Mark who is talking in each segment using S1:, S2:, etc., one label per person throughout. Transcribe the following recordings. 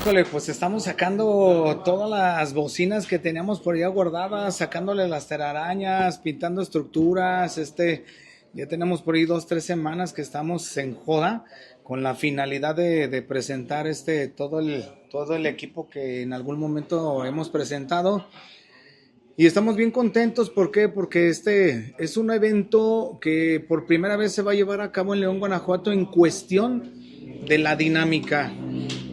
S1: Híjole, pues estamos sacando todas las bocinas que teníamos por allá guardadas, sacándole las telarañas, pintando estructuras, ya tenemos por ahí 2, 3 semanas que estamos en joda con la finalidad de presentar todo el equipo que en algún momento hemos presentado. Y estamos bien contentos, ¿por qué? Porque este es un evento que por primera vez se va a llevar a cabo en León, Guanajuato, en cuestión de la dinámica.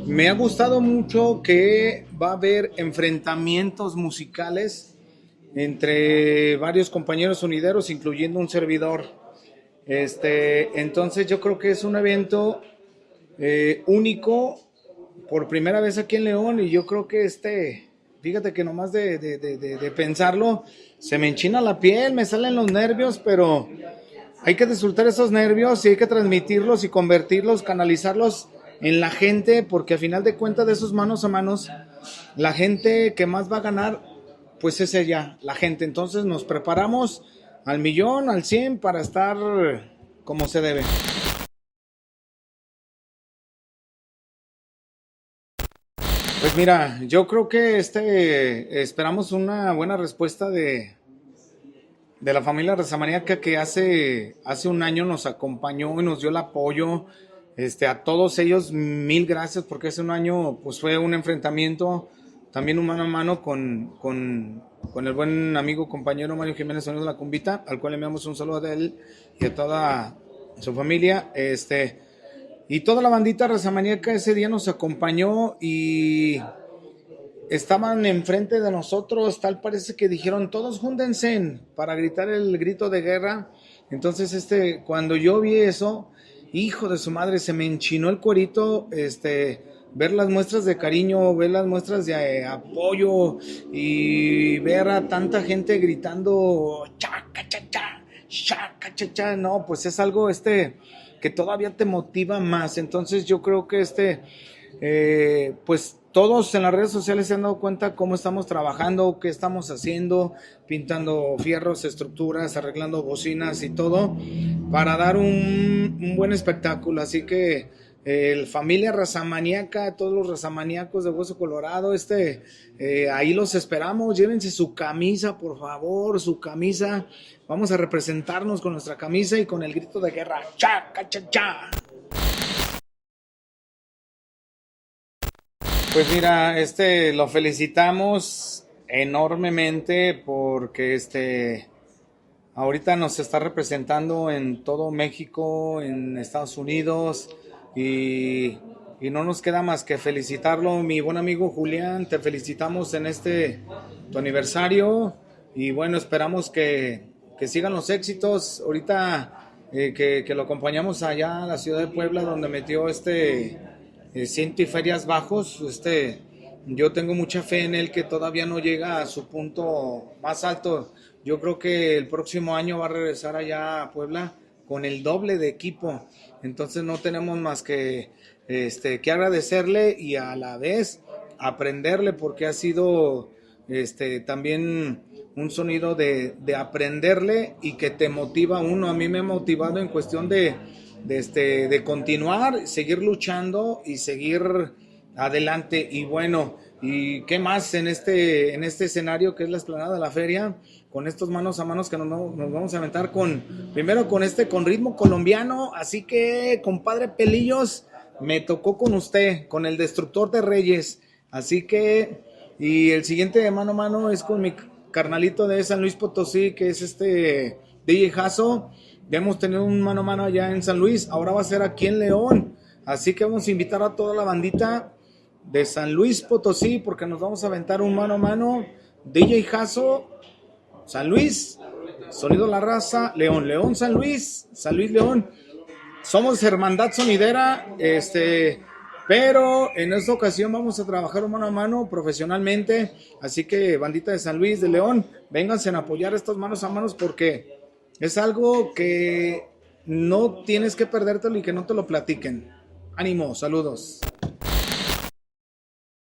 S1: Me ha gustado mucho que va a haber enfrentamientos musicales entre varios compañeros sonideros, incluyendo un servidor. Entonces yo creo que es un evento único por primera vez aquí en León, y yo creo que fíjate que nomás de pensarlo, se me enchina la piel, me salen los nervios, pero hay que disfrutar esos nervios y hay que transmitirlos y convertirlos, canalizarlos en la gente, porque a final de cuentas de esos manos a manos, la gente que más va a ganar, pues es ella, la gente. Entonces nos preparamos al millón, al 100 para estar como se debe. Pues mira, yo creo que esperamos una buena respuesta de la familia Rezamaníaca, que hace un año nos acompañó y nos dio el apoyo. A todos ellos, mil gracias, porque hace un año pues fue un enfrentamiento también un mano a mano con el buen amigo compañero Mario Jiménez Sonido de la Cumbita, al cual le enviamos un saludo de él y a toda su familia. Y toda la bandita Rezamaníaca ese día nos acompañó y estaban enfrente de nosotros, tal parece que dijeron todos júntense para gritar el grito de guerra. Entonces cuando yo vi eso, hijo de su madre, se me enchinó el cuerito, ver las muestras de cariño, ver las muestras de apoyo y ver a tanta gente gritando chaca cha cha, chaca cha cha. No, pues es algo que todavía te motiva más. Entonces yo creo que pues todos en las redes sociales se han dado cuenta cómo estamos trabajando, qué estamos haciendo, pintando fierros, estructuras, arreglando bocinas y todo, para dar un buen espectáculo. Así que familia Rezamaníaca, todos los rezamaníacos de Hueso Colorado, ahí los esperamos. Llévense su camisa, por favor, su camisa. Vamos a representarnos con nuestra camisa y con el grito de guerra. ¡Cha, cha, cha, cha! Pues mira, lo felicitamos enormemente porque ahorita nos está representando en todo México, en Estados Unidos, y no nos queda más que felicitarlo. Mi buen amigo Julián, te felicitamos en tu aniversario, y bueno, esperamos que sigan los éxitos. Ahorita que lo acompañamos allá a la ciudad de Puebla, donde metió Ciento y Ferias Bajos. Yo tengo mucha fe en él, que todavía no llega a su punto más alto. Yo creo que el próximo año va a regresar allá a Puebla con el doble de equipo. Entonces no tenemos más que agradecerle y a la vez aprenderle, porque ha sido también un sonido de aprenderle y que te motiva uno. A mí me ha motivado en cuestión de continuar, seguir luchando y seguir adelante. Y bueno, y qué más en este escenario que es la explanada de la feria, con estos manos a manos que nos vamos a aventar primero con ritmo colombiano. Así que, compadre Pelillos, me tocó con usted, con el Destructor de Reyes. Así que, y el siguiente de mano a mano es con mi carnalito de San Luis Potosí, que es DJ Jasso. Ya hemos tenido un mano a mano allá en San Luis, ahora va a ser aquí en León. Así que vamos a invitar a toda la bandita de San Luis Potosí, porque nos vamos a aventar un mano a mano. DJ Jasso, San Luis, Sonido La Raza, León, León, San Luis, León. Somos Hermandad Sonidera, pero en esta ocasión vamos a trabajar un mano a mano profesionalmente. Así que, bandita de San Luis, de León, vénganse a apoyar estos manos a manos, porque es algo que no tienes que perdértelo y que no te lo platiquen. Ánimo, saludos.